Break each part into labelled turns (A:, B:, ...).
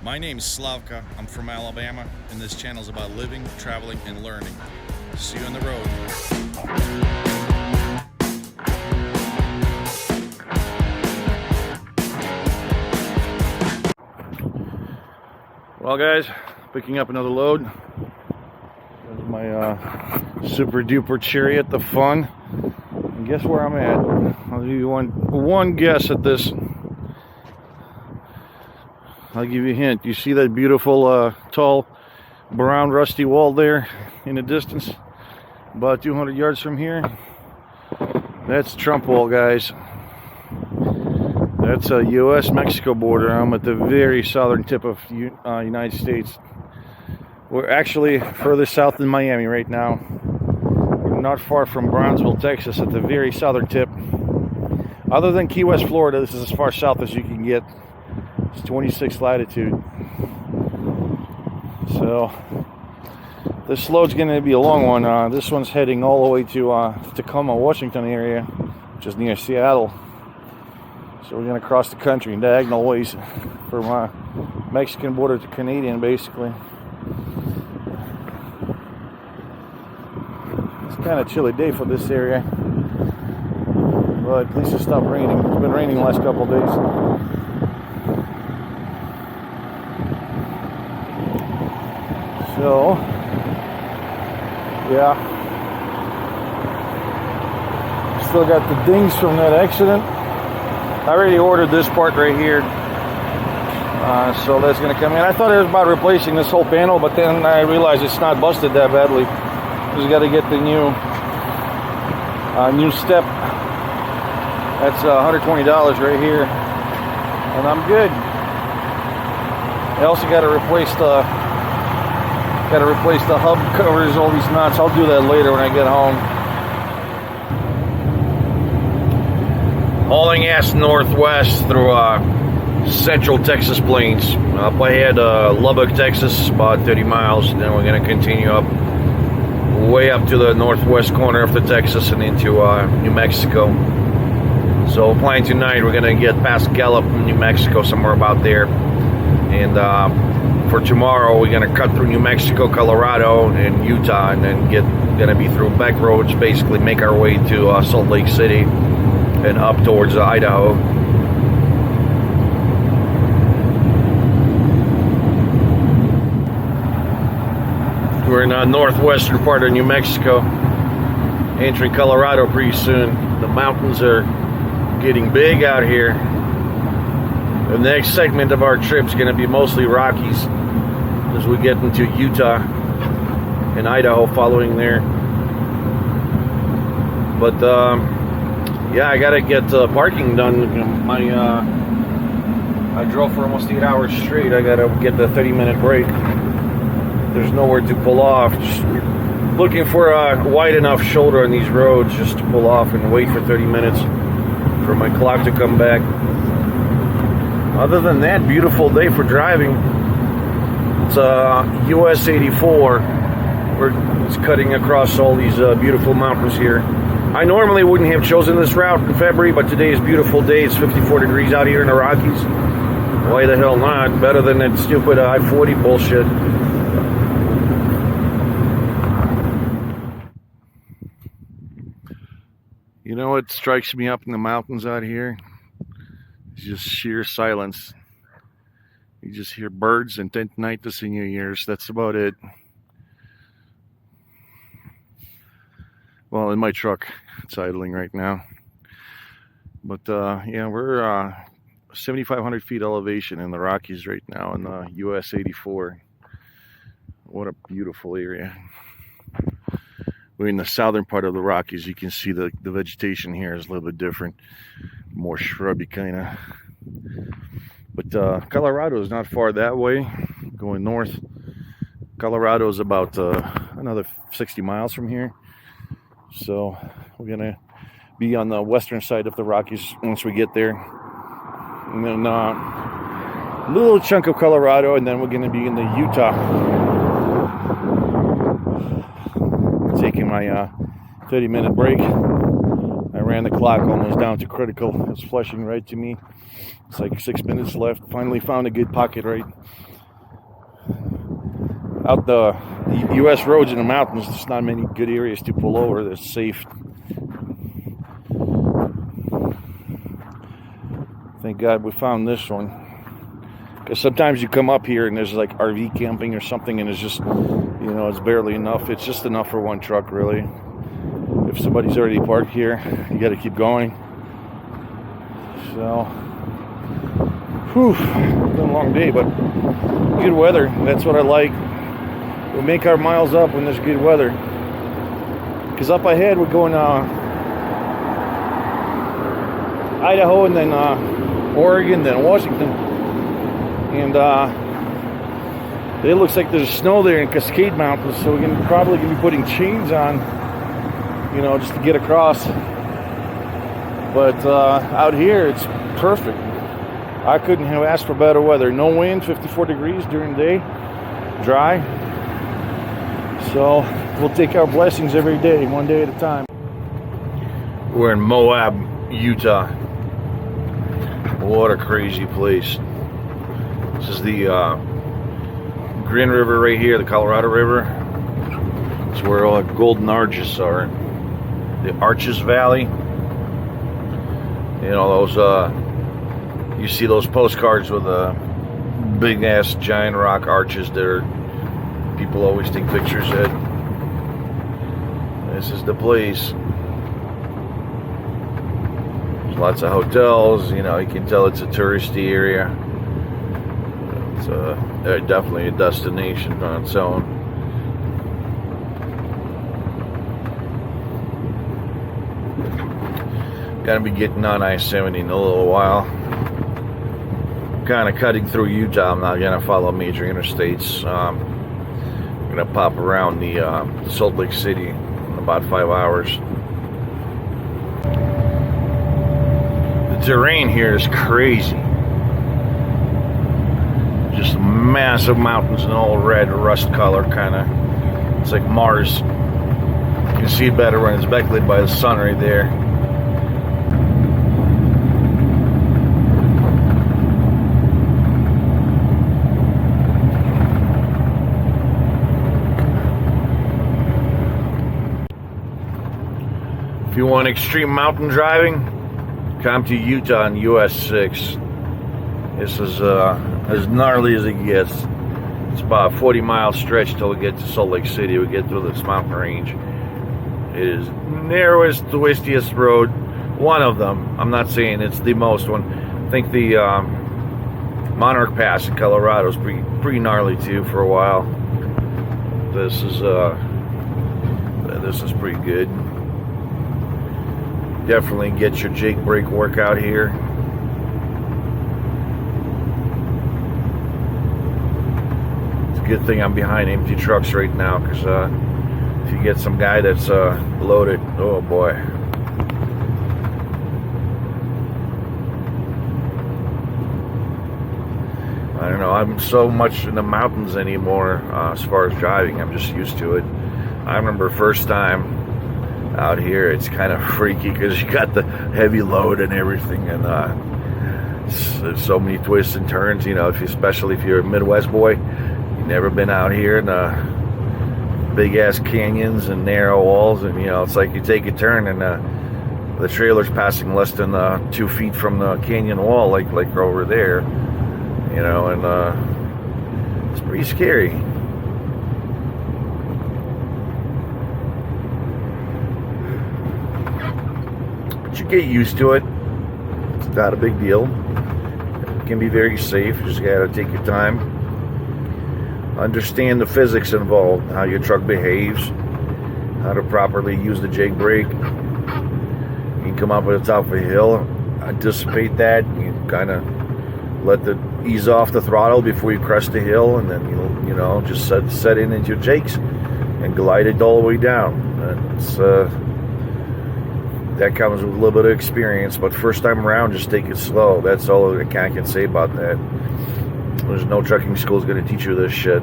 A: My name is Slavka, I'm from Alabama, and this channel is about living, traveling, and learning. See you on the road. Well guys, picking up another load. This is my super duper chariot, the Fun. And guess where I'm at? I'll give you one guess at this. I'll give you a hint. You see that beautiful tall brown rusty wall there in the distance? About 200 yards from here. That's Trump wall, guys. That's a U.S.-Mexico border. I'm at the very southern tip of United States. We're actually further south than Miami right now. We're not far from Brownsville, Texas, at the very southern tip. Other than Key West, Florida, this is as far south as you can get. It's 26 latitude. So this load's going to be a long one. This one's heading all the way to Tacoma, Washington area, which is near Seattle. So we're going to cross the country in diagonal ways from Mexican border to Canadian, basically. It's kind of a chilly day for this area, but at least it stopped raining. It's been raining the last couple of days. So, yeah, still got the dings from that accident. I already ordered this part right here, so that's going to come in. I thought it was about replacing this whole panel, but then I realized it's not busted that badly. Just got to get the new step. That's $120 right here, and I'm good. I also got to replace the hub covers, all these nuts. I'll do that later when I get home. Hauling ass northwest through central Texas plains. Up ahead, Lubbock, Texas, about 30 miles. Then we're going to continue up, way up to the northwest corner of the Texas and into New Mexico. So flying tonight, we're going to get past Gallup, New Mexico, somewhere about there. And for tomorrow, we're going to cut through New Mexico, Colorado, and Utah, and then going to be through back roads, basically make our way to Salt Lake City and up towards Idaho. We're in the northwestern part of New Mexico, entering Colorado pretty soon. The mountains are getting big out here. The next segment of our trip is going to be mostly Rockies as we get into Utah and Idaho following there. But yeah, I got to get parking done. I drove for almost 8 hours straight. I got to get the 30-minute break. There's nowhere to pull off. Just looking for a wide enough shoulder on these roads just to pull off and wait for 30 minutes for my clock to come back. Other than that, beautiful day for driving. It's US 84. It's cutting across all these beautiful mountains here. I normally wouldn't have chosen this route in February, but today is a beautiful day. It's 54 degrees out here in the Rockies. Why the hell not? Better than that stupid I-40 bullshit. You know what strikes me up in the mountains out here? It's just sheer silence. You just hear birds and tinnitus in your ears. That's about it. Well, in my truck, it's idling right now. But yeah, we're 7,500 feet elevation in the Rockies right now in the US 84. What a beautiful area. We're in the southern part of the Rockies. You can see the vegetation here is a little bit different, more shrubby kind of. But Colorado is not far that way. Going north, Colorado is about another 60 miles from here. So we're gonna be on the western side of the Rockies once we get there, and then a little chunk of Colorado, and then we're gonna be in the Utah. Taking my 30-minute break. I ran the clock almost down to critical. It's flashing right to me. It's like 6 minutes left. Finally found a good pocket right out the U.S. roads in the mountains, there's not many good areas to pull over that's safe. Thank God we found this one. Because sometimes you come up here and there's like RV camping or something, and it's just, you know, it's barely enough. It's just enough for one truck, really. If somebody's already parked here, you got to keep going. So, whew, it's been a long day, but good weather. That's what I like. We make our miles up when there's good weather. Because up ahead we're going Idaho, and then Oregon, then Washington. And it looks like there's snow there in Cascade Mountains, so we're probably going to be putting chains on, you know, just to get across. But out here, it's perfect. I couldn't have asked for better weather. No wind, 54 degrees during the day, dry. So we'll take our blessings every day, one day at a time. We're in Moab, Utah. What a crazy place. This is the Green River right here, the Colorado River. It's where all the golden arches are. The Arches Valley. You know, those, you see those postcards with big ass giant rock arches there. People always take pictures at. This is the place. There's lots of hotels, you know, you can tell it's a touristy area. It's definitely a destination on its own. Gonna be getting on I-70 in a little while. Kind of cutting through Utah. I'm not gonna follow major interstates. I'm gonna pop around the Salt Lake City in about 5 hours. The terrain here is crazy. Just massive mountains and all red rust color, kind of. It's like Mars. You can see it better when it's backlit by the sun right there. If you want extreme mountain driving, come to Utah on US 6. This is as gnarly as it gets. It's about a 40-mile stretch till we get to Salt Lake City. We get through this mountain range. It is narrowest, twistiest road. One of them. I'm not saying it's the most one. I think the Monarch Pass in Colorado is pretty gnarly too for a while. This is pretty good. Definitely get your Jake brake workout here. Good thing I'm behind empty trucks right now, because if you get some guy that's loaded, oh boy. I don't know, I'm so much in the mountains anymore as far as driving. I'm just used to it. I remember first time out here, it's kind of freaky because you got the heavy load and everything, and there's so many twists and turns, you know, especially if you're a Midwest boy. Never been out here in big ass canyons and narrow walls, and you know, it's like you take a turn and the trailer's passing less than 2 feet from the canyon wall, like over there, you know, and it's pretty scary. But you get used to it. It's not a big deal. It can be very safe. You just gotta take your time. Understand the physics involved, how your truck behaves, how to properly use the Jake brake. You can come up at the top of a hill, anticipate that. You kind of ease off the throttle before you crest the hill, and then you know, just set in into your Jakes and glide it all the way down. That comes with a little bit of experience, but first time around, just take it slow. That's all I can say about that. There's no trucking school is going to teach you this shit.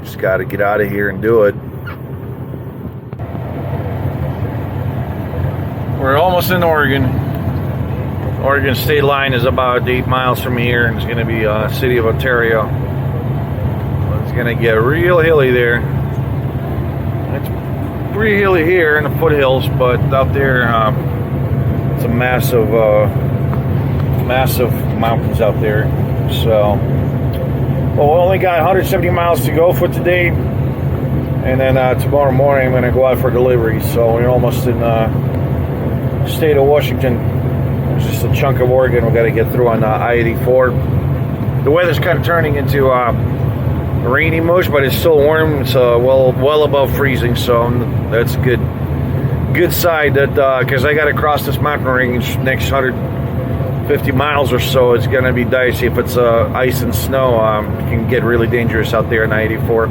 A: Just got to get out of here and do it. We're almost in Oregon. Oregon state line is about 8 miles from here, and it's going to be city of Ontario. It's gonna get real hilly there. It's pretty hilly here in the foothills, but out there, it's a massive mountains out there. So, well, we only got 170 miles to go for today, and then tomorrow morning I'm gonna go out for delivery. So we're almost in the state of Washington. There's just a chunk of Oregon we got to get through on I-84. The weather's kind of turning into rainy mush, but it's still warm. It's well above freezing, so that's good side. That because I got to cross this mountain range next 150 miles or so. It's gonna be dicey. If it's ice and snow, it can get really dangerous out there on I-84.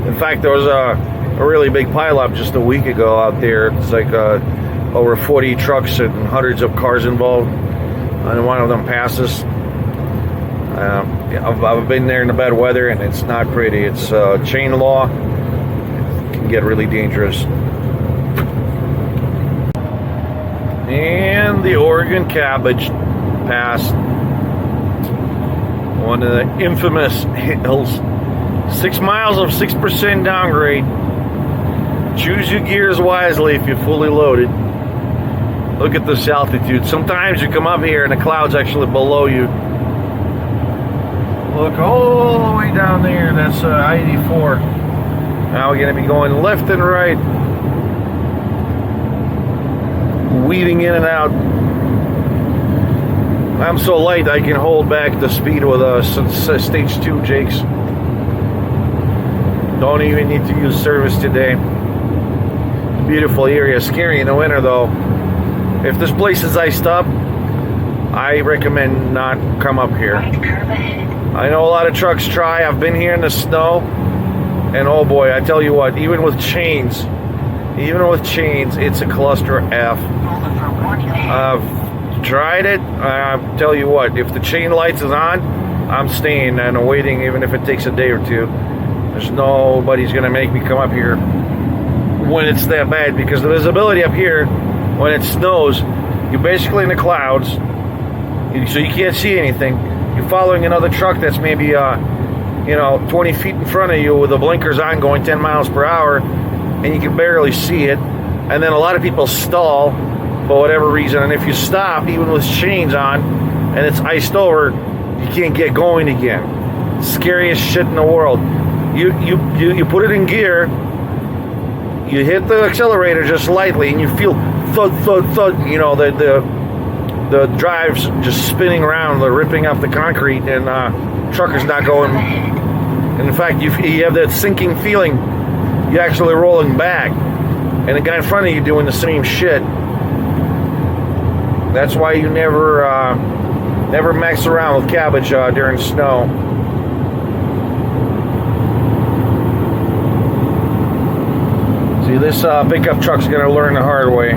A: In fact, there was a really big pileup just a week ago out there. It's like over 40 trucks and hundreds of cars involved, and one of them passes. I've been there in the bad weather, and it's not pretty. It's chain law. It can get really dangerous. And the Oregon Cabbage passed one of the infamous hills. 6 miles of 6% downgrade. Choose your gears wisely if you're fully loaded. Look at this altitude. Sometimes you come up here and the cloud's actually below you. Look all the way down there. That's I-84. Now we're going to be going left and right, weaving in and out. I'm so light I can hold back the speed with stage 2 Jakes. Don't even need to use service today. Beautiful area. Scary in the winter though. If this place is iced up, I recommend not come up here. I know a lot of trucks try. I've been here in the snow, and oh boy, I tell you what, even with chains, it's a cluster F. I've tried it. I tell you what, if the chain lights is on, I'm staying and waiting, even if it takes a day or two. There's nobody's gonna make me come up here when it's that bad, because the visibility up here, when it snows, you're basically in the clouds, so you can't see anything. You're following another truck that's maybe 20 feet in front of you with the blinkers on, going 10 miles per hour, and you can barely see it. And then a lot of people stall for whatever reason, and if you stop, even with chains on, and it's iced over, you can't get going again. Scariest shit in the world. You put it in gear, you hit the accelerator just lightly, and you feel thud, thud, thud. The drive's just spinning around, they're ripping up the concrete, and trucker's not going. And in fact, you have that sinking feeling. You're actually rolling back, and the guy in front of you doing the same shit. That's why you never mess around with cabbage during snow. See, this pickup truck's gonna learn the hard way.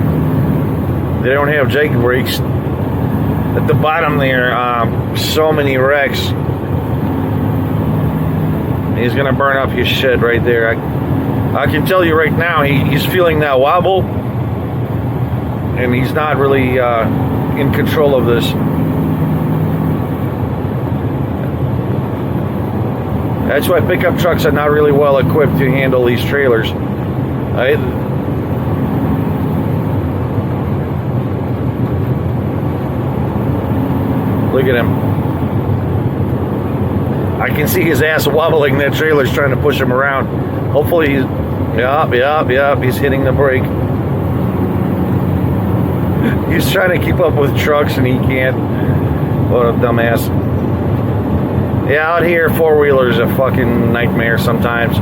A: They don't have Jake brakes. At the bottom there, so many wrecks. He's gonna burn up his shit right there. I can tell you right now, he's feeling that wobble, and he's not really in control of this. That's why pickup trucks are not really well equipped to handle these trailers. Right? Look at him. I can see his ass wobbling. That trailer's trying to push him around. Hopefully he's... Yep, he's hitting the brake. He's trying to keep up with trucks and he can't. What a dumbass. Yeah, out here, four-wheelers are a fucking nightmare sometimes.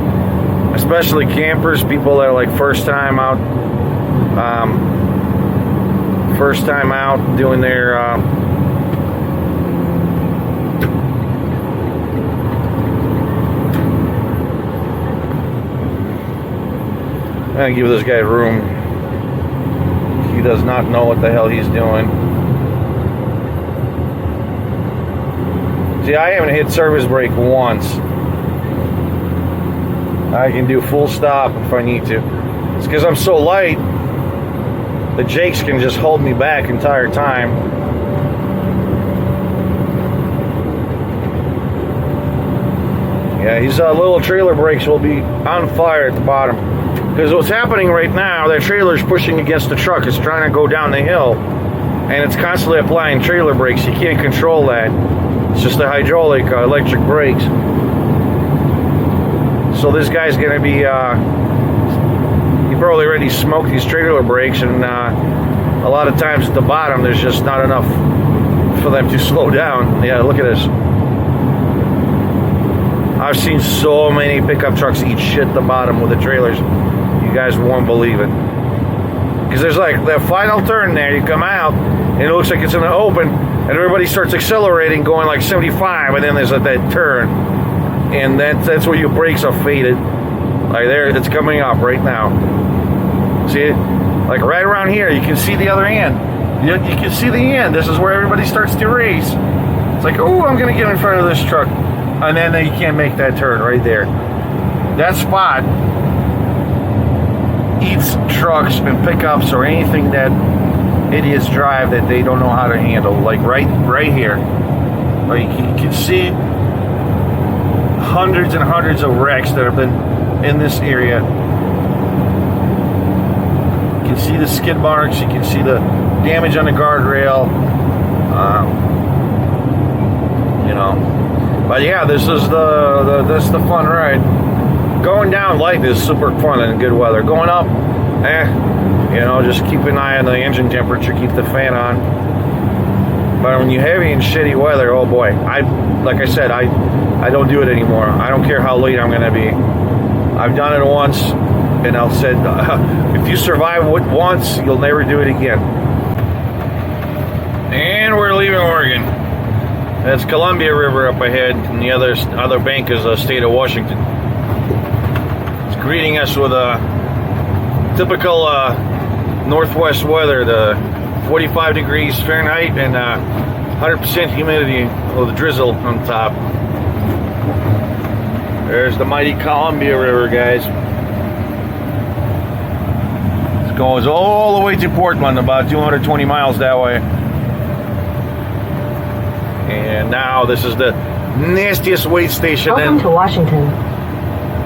A: Especially campers, people that are like first time out doing their I'm gonna give this guy room. He does not know what the hell he's doing. See, I haven't hit service brake once. I can do full stop if I need to. It's because I'm so light, the Jakes can just hold me back the entire time. Yeah, these little trailer brakes will be on fire at the bottom. Because what's happening right now, that trailer's pushing against the truck. It's trying to go down the hill. And it's constantly applying trailer brakes. You can't control that. It's just the hydraulic electric brakes. So this guy's going to be... he probably already smoked these trailer brakes. And a lot of times at the bottom, there's just not enough for them to slow down. Yeah, look at this. I've seen so many pickup trucks eat shit at the bottom with the trailers. You guys won't believe it. Because there's like the final turn there. You come out, and it looks like it's in the open, and everybody starts accelerating, going like 75, and then there's that turn. And that's where your brakes are faded. Like there, it's coming up right now. See it? Like right around here, you can see the other end. You can see the end. This is where everybody starts to race. It's like, oh, I'm going to get in front of this truck. And then you can't make that turn right there. That spot eats trucks and pickups or anything that idiots drive that they don't know how to handle. Like right here. Like you can see hundreds and hundreds of wrecks that have been in this area. You can see the skid marks. You can see the damage on the guardrail. You know. But yeah, this is the fun ride. Going down like this is super fun in good weather. Going up, you know, just keep an eye on the engine temperature, keep the fan on. But when you're heavy and shitty weather, oh boy, like I said, I don't do it anymore. I don't care how late I'm gonna be. I've done it once, and I'll said, if you survive it once, you'll never do it again. And we're leaving Oregon. That's Columbia River up ahead, and the other bank is the state of Washington. It's greeting us with a typical northwest weather, the 45 degrees Fahrenheit and 100% humidity with a drizzle on top. There's the mighty Columbia River, guys. It goes all the way to Portland, about 220 miles that way. And now this is the nastiest weigh station.
B: Welcome to Washington.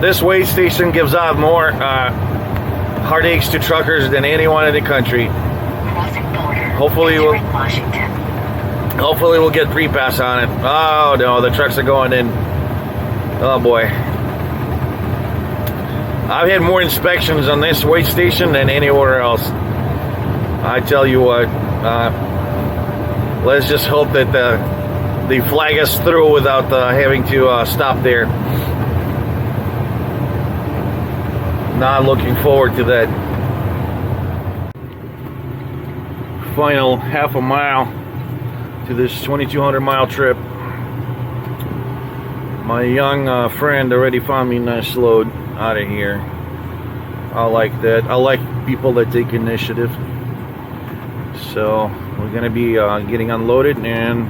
A: This weigh station gives out more heartaches to truckers than anyone in the country. Hopefully we'll get pre-pass on it. Oh no, the trucks are going in. Oh boy. I've had more inspections on this weigh station than anywhere else. I tell you what, let's just hope that they flag us through without having to stop there. Not looking forward to that. Final half a mile to this 2,200 mile trip. My young friend already found me a nice load out of here. I like that. I like people that take initiative. So we're gonna be getting unloaded and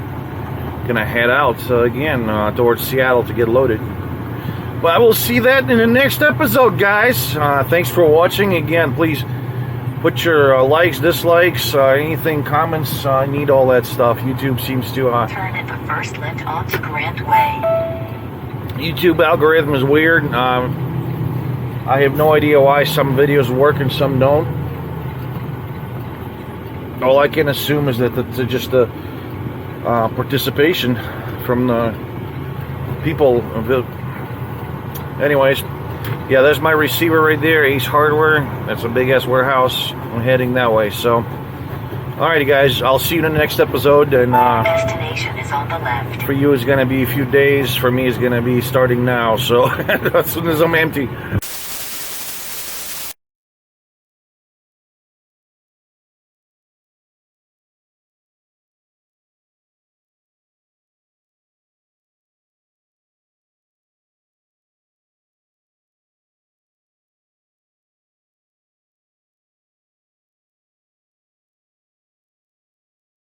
A: gonna head out again towards Seattle to get loaded. But I will see that in the next episode, guys. Thanks for watching. Again, please put your likes, dislikes, anything, comments. I need all that stuff. YouTube seems to
B: turn at the first left onto Grant Way.
A: YouTube algorithm is weird. I have no idea why some videos work and some don't. All I can assume is that it's just the participation from the people. Anyways, yeah, there's my receiver right there, Ace Hardware. That's a big ass warehouse. I'm heading that way. So, alrighty, guys, I'll see you in the next episode. And
B: destination is on the left.
A: For you, it's gonna be a few days. For me, it's gonna be starting now. So as soon as I'm empty.